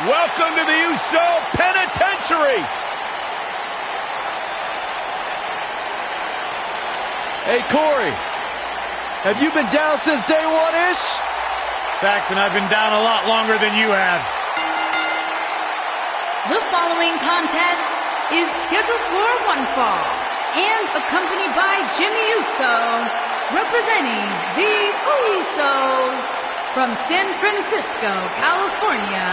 Welcome to the Uso Penitentiary. Hey, Corey, have you been down since day one-ish? Saxton, I've been down a lot longer than you have. The following contest is scheduled for one fall and accompanied by Jimmy Uso, representing the Usos from San Francisco, California,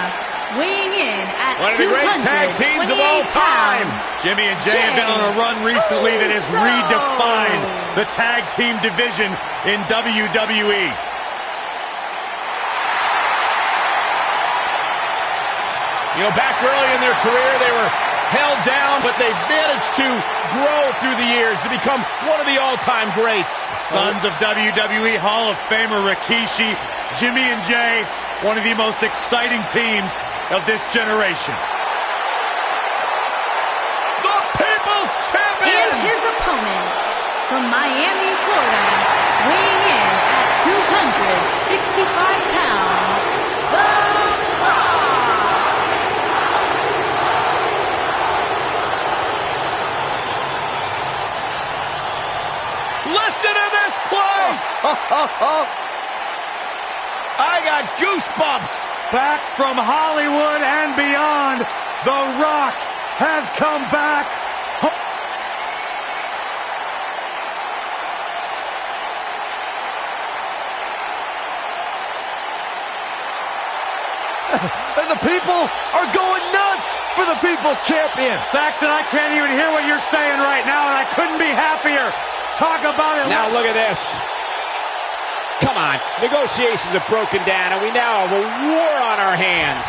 weighing in at 228 one of the great tag teams of all time. Jimmy and Jay have been on a run recently that has redefined the tag team division in WWE. You know, back early in their career, they were held down, but they've managed to grow through the years to become one of the all-time greats. Sons of WWE Hall of Famer Rikishi, Jimmy and Jay, one of the most exciting teams of this generation. The People's Champion! And his opponent from Miami, Florida, weighing in at 265 pounds, The Rock. Listen to this place! I got goosebumps! Back from Hollywood and beyond, The Rock has come back. And the people are going nuts for the People's Champion. Saxton, I can't even hear what you're saying right now, and I couldn't be happier. Talk about it. Now look at this. Come on, negotiations have broken down, and we now have a war on our hands.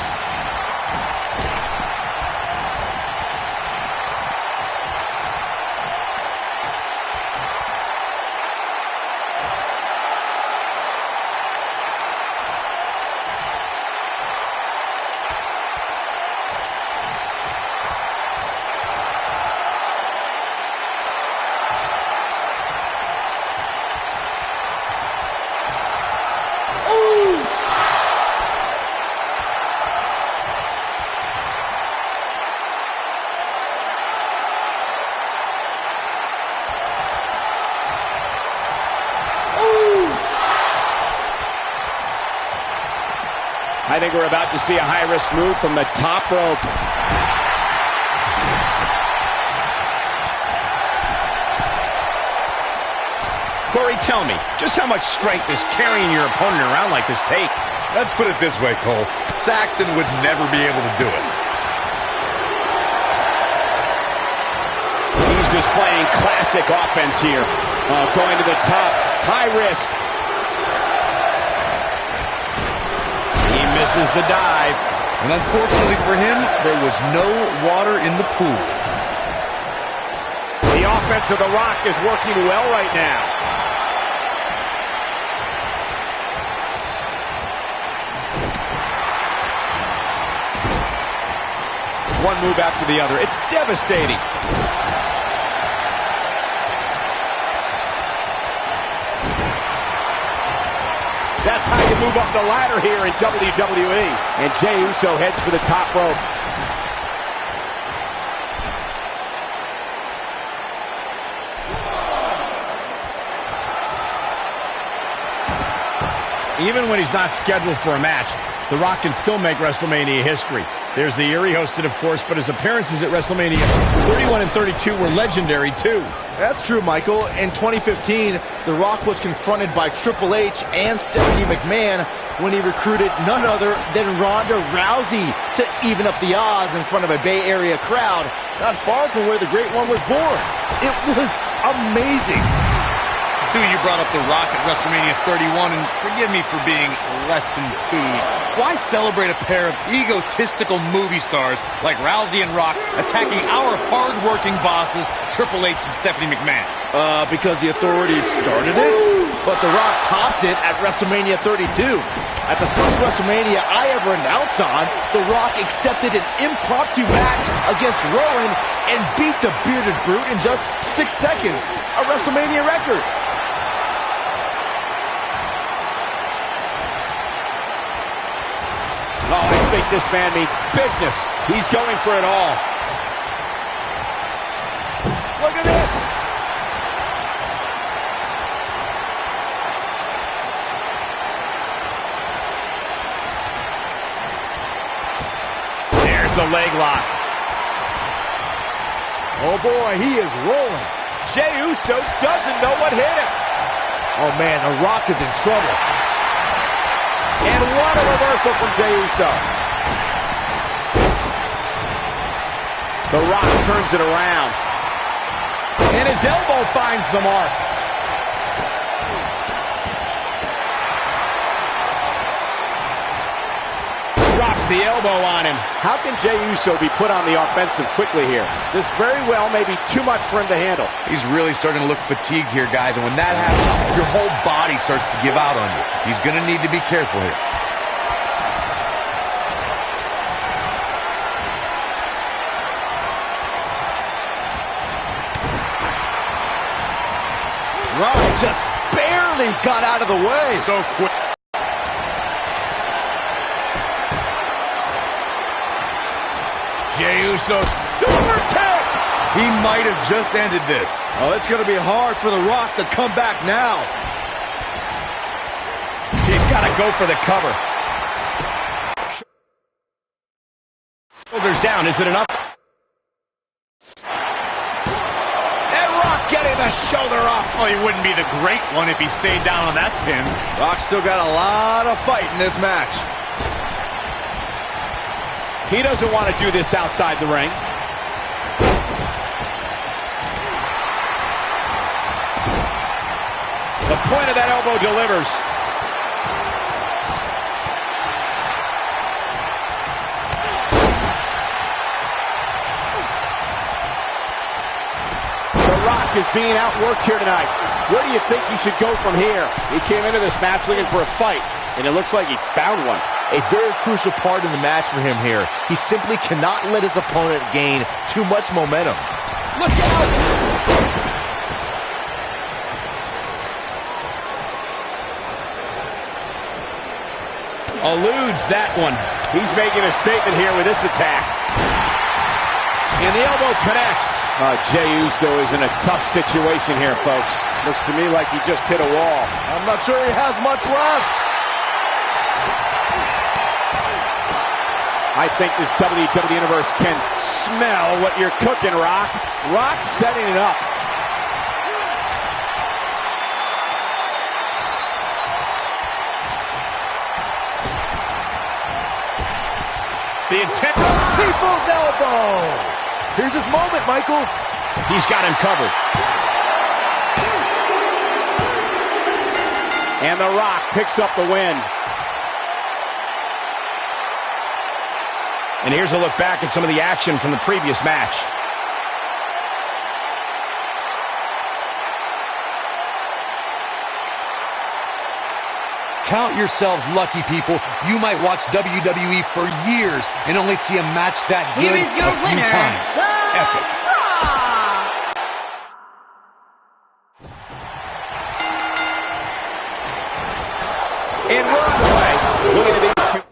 I think we're about to see a high-risk move from the top rope. Corey, tell me, just how much strength does carrying your opponent around like this take? Let's put it this way, Cole. Saxton would never be able to do it. He's displaying classic offense here. Going to the top, high risk. Misses the dive. And unfortunately for him, there was no water in the pool. The offense of The Rock is working well right now. One move after the other. It's devastating. That's how you move up the ladder here in WWE. And Jey Uso heads for the top rope. Even when he's not scheduled for a match, The Rock can still make WrestleMania history. There's the year he hosted, of course, but his appearances at WrestleMania 31 and 32 were legendary, too. That's true, Michael. In 2015, The Rock was confronted by Triple H and Stephanie McMahon when he recruited none other than Ronda Rousey to even up the odds in front of a Bay Area crowd, not far from where the Great One was born. It was amazing. Too, you brought up The Rock at WrestleMania 31, and forgive me for being less enthused. Why celebrate a pair of egotistical movie stars like Rousey and Rock attacking our hard-working bosses, Triple H and Stephanie McMahon? Because the authorities started it, but The Rock topped it at WrestleMania 32. At the first WrestleMania I ever announced on, The Rock accepted an impromptu match against Rowan and beat the bearded brute in just 6 seconds, a WrestleMania record. Oh, think this man means business. He's going for it all. Look at this. There's the leg lock. Oh boy, he is rolling. Jey Uso doesn't know what hit him. Oh man, The Rock is in trouble. And what a reversal from Jey Uso. The Rock turns it around. And his elbow finds the mark. Drops the elbow on him. How can Jey Uso be put on the offensive quickly here? This very well may be too much for him to handle. He's really starting to look fatigued here, guys, and when that happens, your whole body starts to give out on you. He's going to need to be careful here. Rock just barely got out of the way. So quick. Jey Uso super kick. He might have just ended this. Oh, it's going to be hard for The Rock to come back now. He's got to go for the cover. Shoulders down, is it enough? And Rock getting the shoulder up. Well, he wouldn't be the great one if he stayed down on that pin. Rock still got a lot of fight in this match. He doesn't want to do this outside the ring. The point of that elbow delivers. The Rock is being outworked here tonight. Where do you think he should go from here? He came into this match looking for a fight, and it looks like he found one. A very crucial part in the match for him here. He simply cannot let his opponent gain too much momentum. Look out! Eludes that one. He's making a statement here with this attack. And the elbow connects. Jey Uso is in a tough situation here, folks. Looks to me like he just hit a wall. I'm not sure he has much left. I think this WWE Universe can smell what you're cooking, Rock. Rock setting it up. The intent. People's elbow. Here's his moment, Michael. He's got him covered. And The Rock picks up the win. And here's a look back at some of the action from the previous match. Count yourselves lucky, people. You might watch WWE for years and only see a match that good Here is your a few winner, times. The Epic. Rock. And we're underway. Look at these two.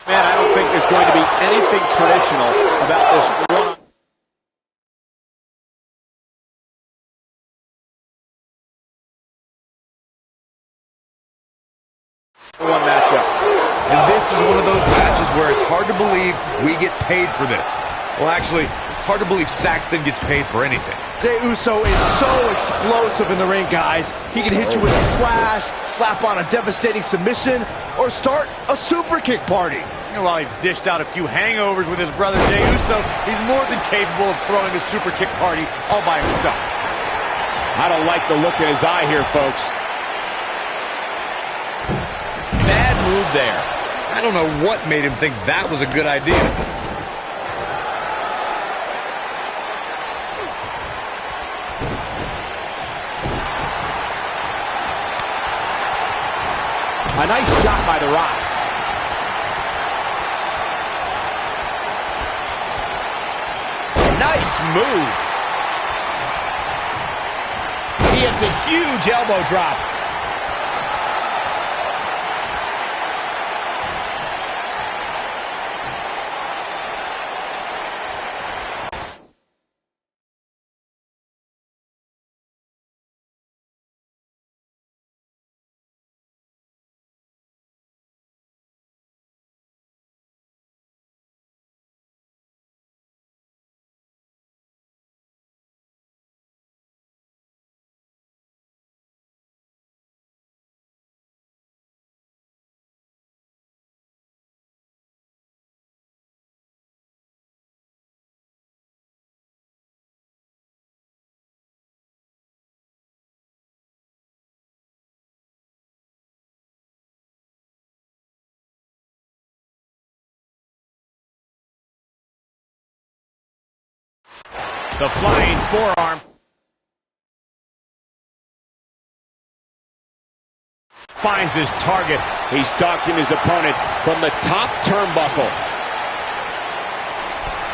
Man, I don't think there's going to be anything traditional about this run. One matchup. And this is one of those matches where it's hard to believe we get paid for this. Well, actually, it's hard to believe Saxton gets paid for anything. Jey Uso is so explosive in the ring, guys. He can hit you with a splash, slap on a devastating submission, or start a super kick party. And while he's dished out a few hangovers with his brother Jey Uso, he's more than capable of throwing a super kick party all by himself. I don't like the look in his eye here, folks. Bad move there. I don't know what made him think that was a good idea. A nice shot by The Rock. Nice move. He hits a huge elbow drop. The flying forearm. Finds his target. He's stalking his opponent from the top turnbuckle.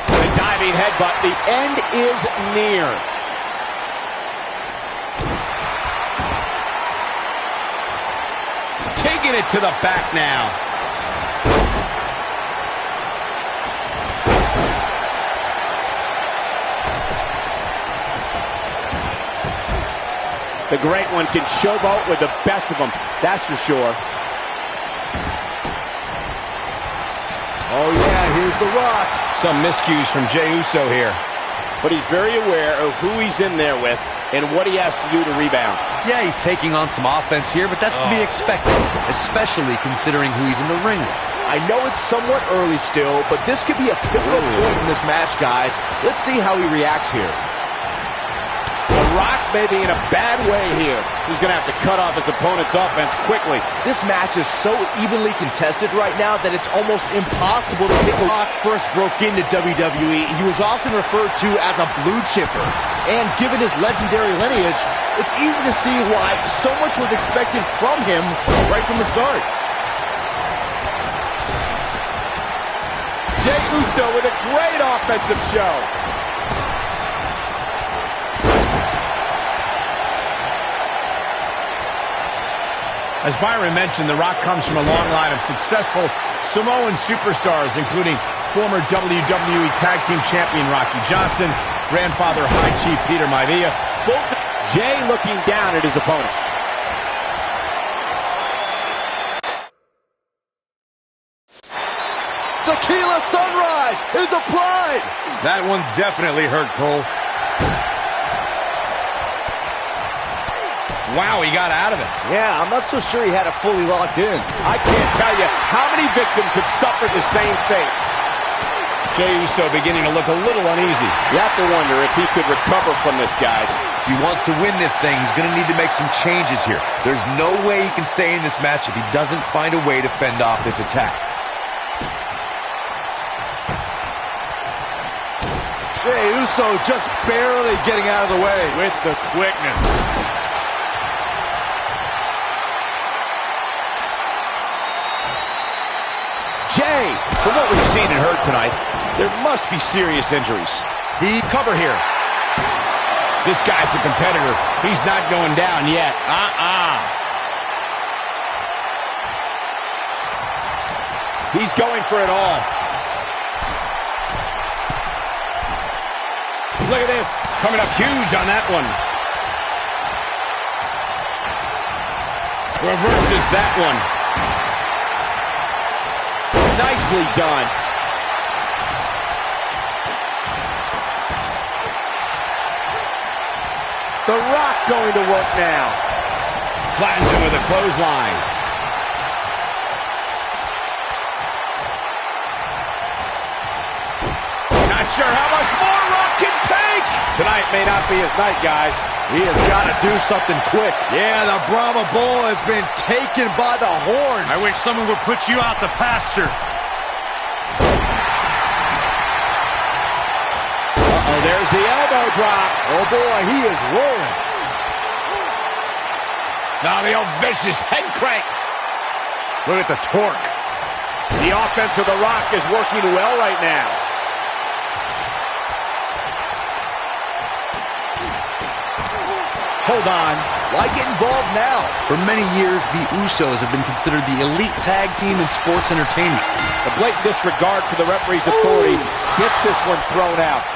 The diving headbutt. The end is near. Taking it to the back now. The Great One can showboat with the best of them, that's for sure. Oh, yeah, here's The Rock. Some miscues from Jey Uso here. But he's very aware of who he's in there with and what he has to do to rebound. Yeah, he's taking on some offense here, but that's to be expected, especially considering who he's in the ring with. I know it's somewhat early still, but this could be a pivotal point in this match, guys. Let's see how he reacts here. The Rock may be in a bad way here. He's going to have to cut off his opponent's offense quickly. This match is so evenly contested right now that it's almost impossible to pick. Rock first broke into WWE. He was often referred to as a blue chipper. And given his legendary lineage, it's easy to see why so much was expected from him right from the start. Jey Uso with a great offensive show. As Byron mentioned, The Rock comes from a long line of successful Samoan superstars, including former WWE Tag Team Champion Rocky Johnson, grandfather High Chief Peter Maivia. Both Jey looking down at his opponent. Tequila Sunrise is applied. That one definitely hurt, Cole. Wow, he got out of it. Yeah, I'm not so sure he had it fully locked in. I can't tell you how many victims have suffered the same fate. Jey Uso beginning to look a little uneasy. You have to wonder if he could recover from this, guys. If he wants to win this thing, he's going to need to make some changes here. There's no way he can stay in this match if he doesn't find a way to fend off this attack. Jey Uso just barely getting out of the way. With the quickness. Jey, from what we've seen and heard tonight, there must be serious injuries. He cover here. This guy's a competitor. He's not going down yet. He's going for it all. Look at this. Coming up huge on that one. Reverses that one. Nicely done. The Rock going to work now. Flattens him with a clothesline. Not sure how much more Rock can take. Tonight may not be his night, guys. He has got to do something quick. Yeah, the Brahma Bull has been taken by the horns. I wish someone would put you out to pasture. Uh-oh, there's the elbow drop. Oh, boy, he is rolling. Now the old vicious head crank. Look at the torque. The offense of The Rock is working well right now. Hold on. Why get involved now? For many years, the Usos have been considered the elite tag team in sports entertainment. The blatant disregard for the referee's authority gets this one thrown out.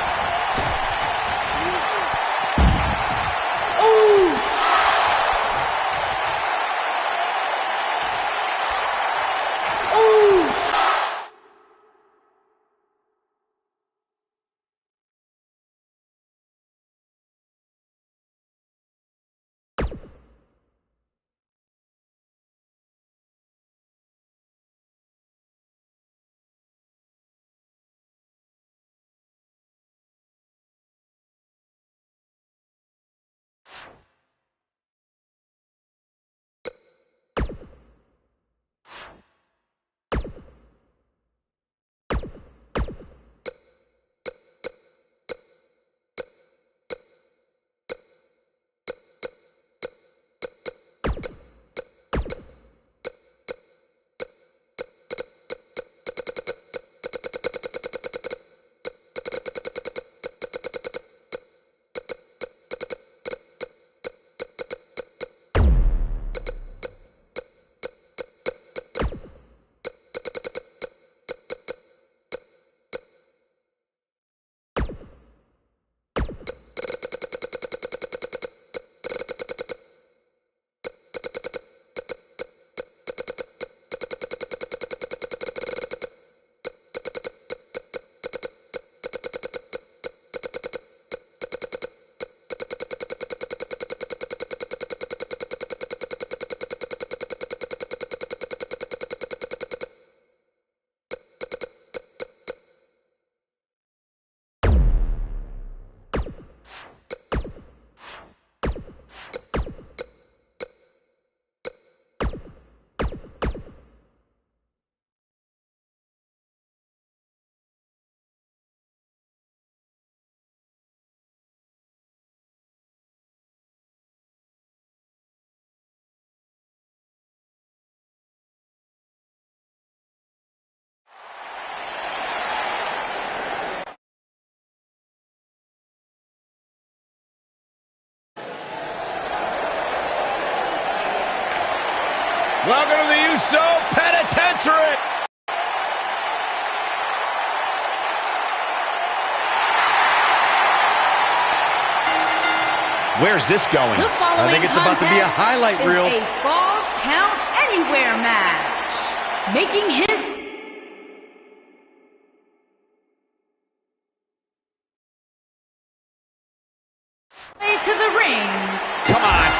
Welcome to the Uso Penitentiary. Where's this going? The following I think it's about to be a contest highlight reel. is a Falls Count Anywhere match. Making his way to the ring. Come on.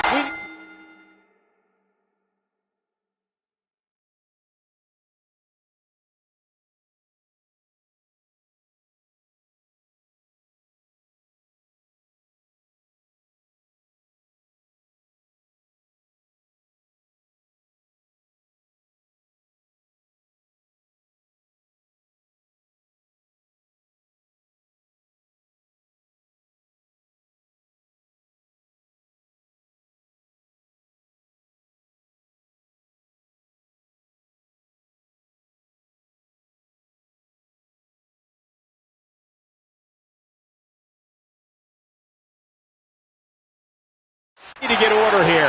Need to get order here.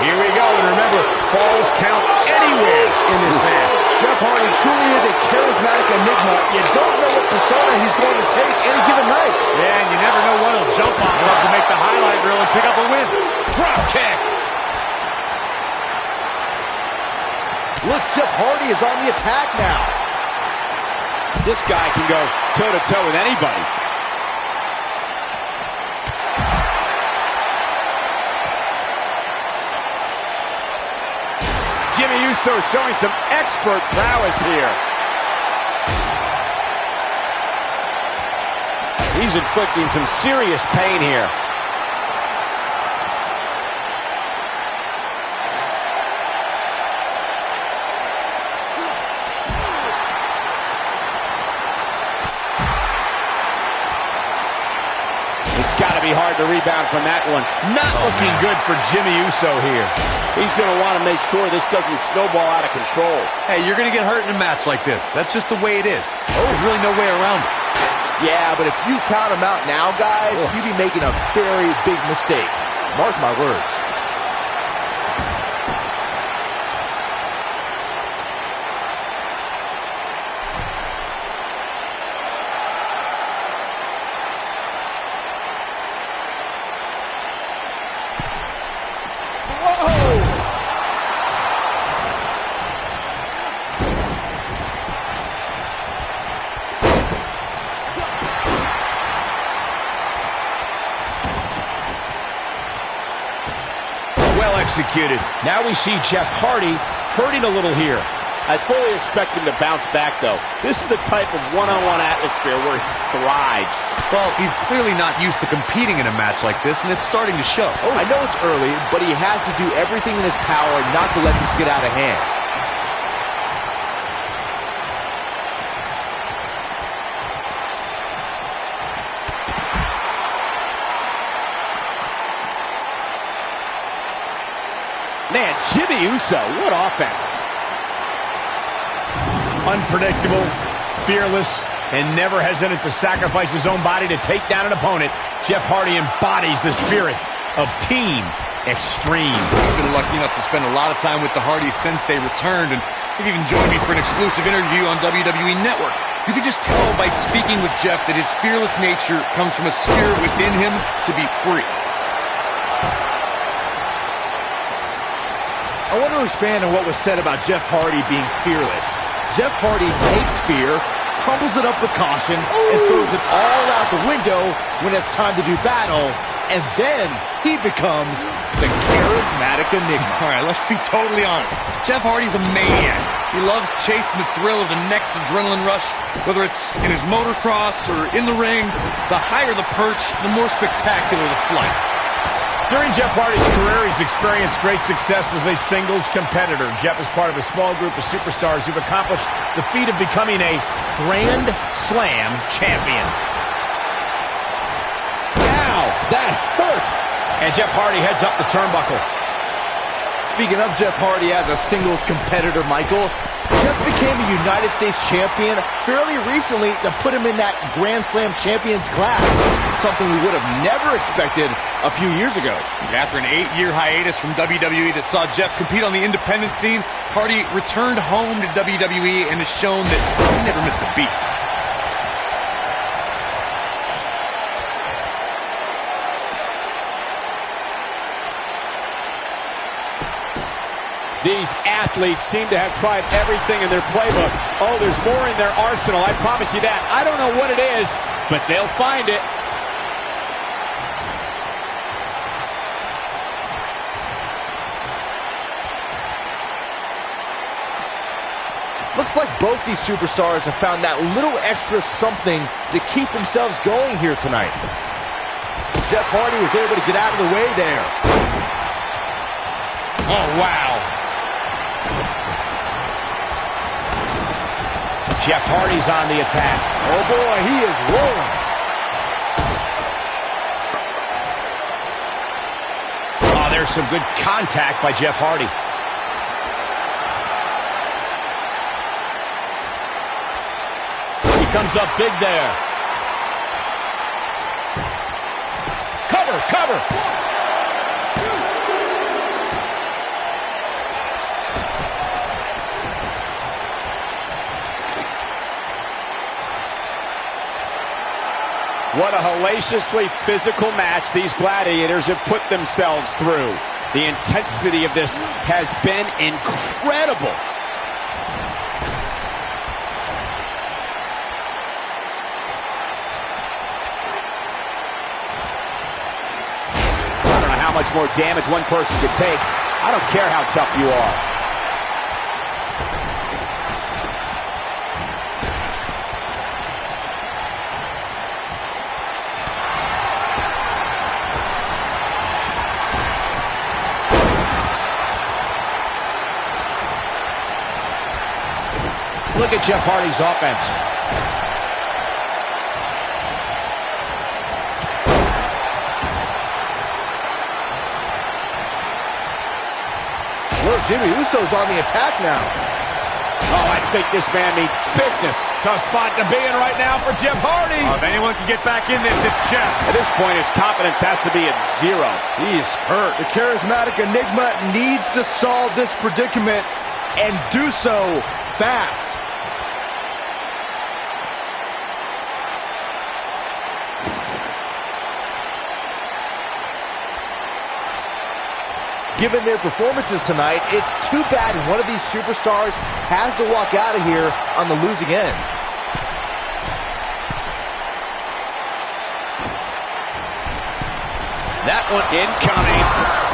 Here we go, and remember, falls count anywhere in this match. Jeff Hardy truly is a charismatic enigma. You don't know what persona he's going to take any given night. Yeah, and you never know what he'll jump off of to make the highlight reel and pick up a win. Drop kick. Look, Jeff Hardy is on the attack now. This guy can go toe-to-toe with anybody. Jimmy Uso showing some expert prowess here. He's inflicting some serious pain here. It's got to be hard to rebound from that one. Not looking good for Jimmy Uso here. He's going to want to make sure this doesn't snowball out of control. Hey, you're going to get hurt in a match like this. That's just the way it is. There's really no way around it. Yeah, but if you count him out now, guys, you'd be making a very big mistake. Mark my words. Well executed. Now we see Jeff Hardy hurting a little here. I fully expect him to bounce back, though. This is the type of one-on-one atmosphere where he thrives. Well, he's clearly not used to competing in a match like this, and it's starting to show. I know it's early, but he has to do everything in his power not to let this get out of hand. Man, Jimmy Uso, what offense. Unpredictable, fearless, and never hesitant to sacrifice his own body to take down an opponent. Jeff Hardy embodies the spirit of Team Extreme. I've been lucky enough to spend a lot of time with the Hardys since they returned, and they've even joined me for an exclusive interview on WWE Network. You can just tell by speaking with Jeff that his fearless nature comes from a spirit within him to be free. I want to expand on what was said about Jeff Hardy being fearless. Jeff Hardy takes fear, crumbles it up with caution, and throws it all out the window when it's time to do battle, and then he becomes the charismatic enigma. All right, let's be totally honest. Jeff Hardy's a maniac. He loves chasing the thrill of the next adrenaline rush, whether it's in his motocross or in the ring. The higher the perch, the more spectacular the flight. During Jeff Hardy's career, he's experienced great success as a singles competitor. Jeff is part of a small group of superstars who've accomplished the feat of becoming a Grand Slam champion. Ow, that hurt! And Jeff Hardy heads up the turnbuckle. Speaking of Jeff Hardy as a singles competitor, Michael, Jeff became a United States champion fairly recently to put him in that Grand Slam champions class, something we would have never expected a few years ago. After an 8-year hiatus from WWE that saw Jeff compete on the independent scene, Hardy returned home to WWE and has shown that he never missed a beat. These athletes seem to have tried everything in their playbook. Oh, there's more in their arsenal, I promise you that. I don't know what it is, but they'll find it. Looks like both these superstars have found that little extra something to keep themselves going here tonight. Jeff Hardy was able to get out of the way there. Oh, wow. Jeff Hardy's on the attack. Oh boy, he is rolling. Oh, there's some good contact by Jeff Hardy. He comes up big there. Cover, cover. What a hellaciously physical match these gladiators have put themselves through. The intensity of this has been incredible. I don't know how much more damage one person could take. I don't care how tough you are. Look at Jeff Hardy's offense. Look, Jimmy Uso's on the attack now. Oh, I think this man means business. Tough spot to be in right now for Jeff Hardy. If anyone can get back in this, it's Jeff. At this point, his confidence has to be at zero. He is hurt. The charismatic Enigma needs to solve this predicament and do so fast. Given their performances tonight, it's too bad one of these superstars has to walk out of here on the losing end. That one incoming.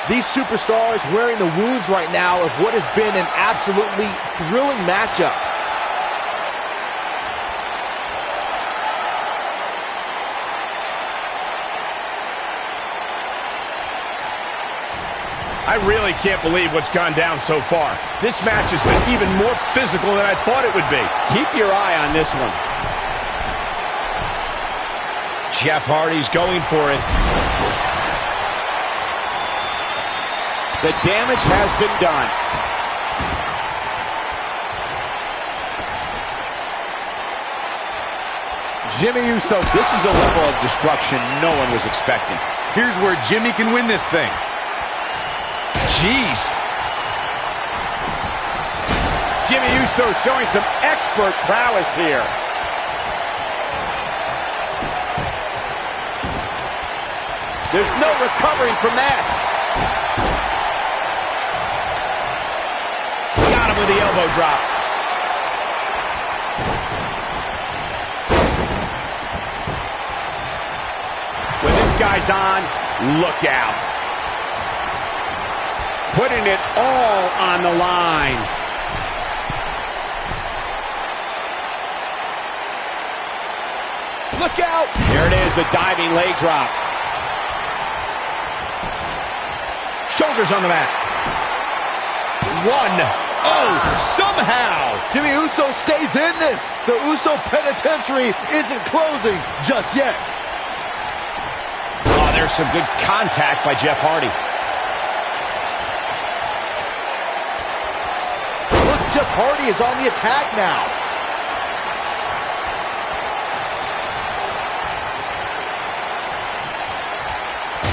These superstars wearing the wounds right now of what has been an absolutely thrilling matchup. I really can't believe what's gone down so far. This match has been even more physical than I thought it would be. Keep your eye on this one. Jeff Hardy's going for it. The damage has been done. Jimmy Uso, this is a level of destruction no one was expecting. Here's where Jimmy can win this thing. Jeez. Jimmy Uso showing some expert prowess here. There's no recovering from that. Got him with the elbow drop. When this guy's on, look out. Putting it all on the line. Look out. Here it is, the diving leg drop. Shoulders on the mat. One. Oh, somehow. Jimmy Uso stays in this. The Uso Penitentiary isn't closing just yet. Oh, there's some good contact by Jeff Hardy. Look, Jeff Hardy is on the attack now.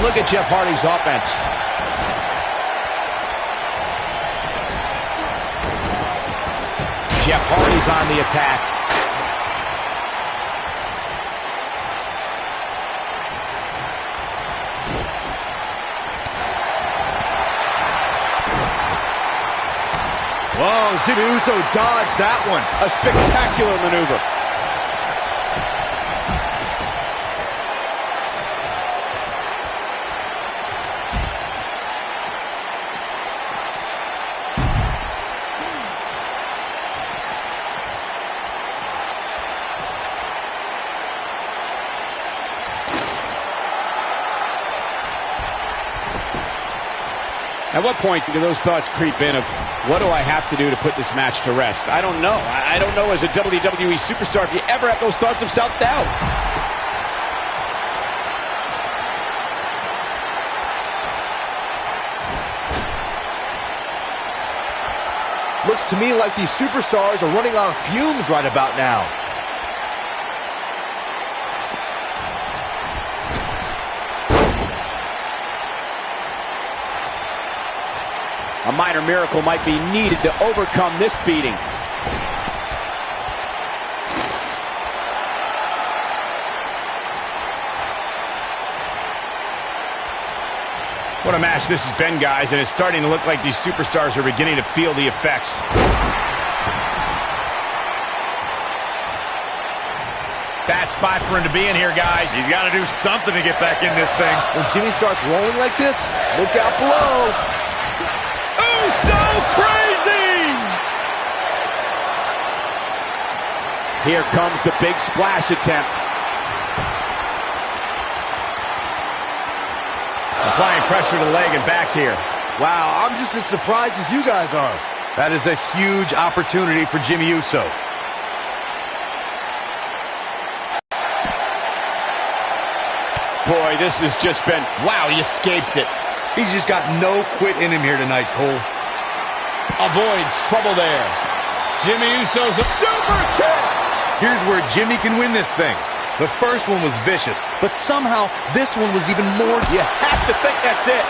Look at Jeff Hardy's offense. Jeff Hardy's on the attack. Whoa, Jimmy Uso dodged that one. A spectacular maneuver. At what point do those thoughts creep in of, what do I have to do to put this match to rest? I don't know. I don't know as a WWE superstar if you ever have those thoughts of self-doubt. Looks to me like these superstars are running on fumes right about now. A minor miracle might be needed to overcome this beating. What a match this has been, guys, and it's starting to look like these superstars are beginning to feel the effects. Bad spot for him to be in here, guys. He's got to do something to get back in this thing. When Jimmy starts rolling like this, look out below. So crazy! Here comes the big splash attempt. Applying pressure to the leg and back here. Wow, I'm just as surprised as you guys are. That is a huge opportunity for Jimmy Uso. Boy, this has just been... Wow, he escapes it. He's just got no quit in him here tonight, Cole. Avoids trouble there. Jimmy Uso's a super kick. Here's where Jimmy can win this thing. The first one was vicious, but somehow this one was even more... You have to think that's it.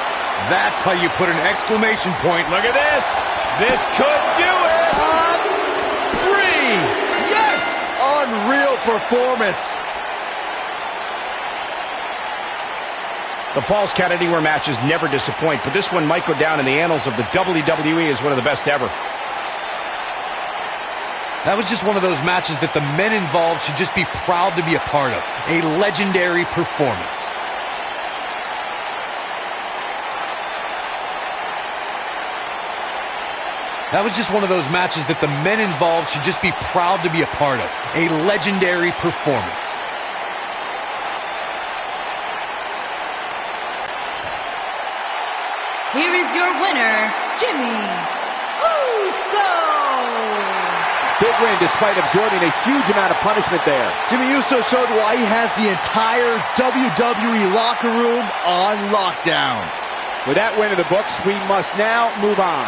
That's how you put an exclamation point. Look at this. This could do it. 3. Yes! Unreal performance. The Falls Count Anywhere matches never disappoint, but this one might go down in the annals of the WWE as one of the best ever. That was just one of those matches that the men involved should just be proud to be a part of. A legendary performance. That was just one of those matches that the men involved should just be proud to be a part of. A legendary performance. Here is your winner, Jimmy Uso. Big win despite absorbing a huge amount of punishment there. Jimmy Uso showed why he has the entire WWE locker room on lockdown. With that win in the books, we must now move on.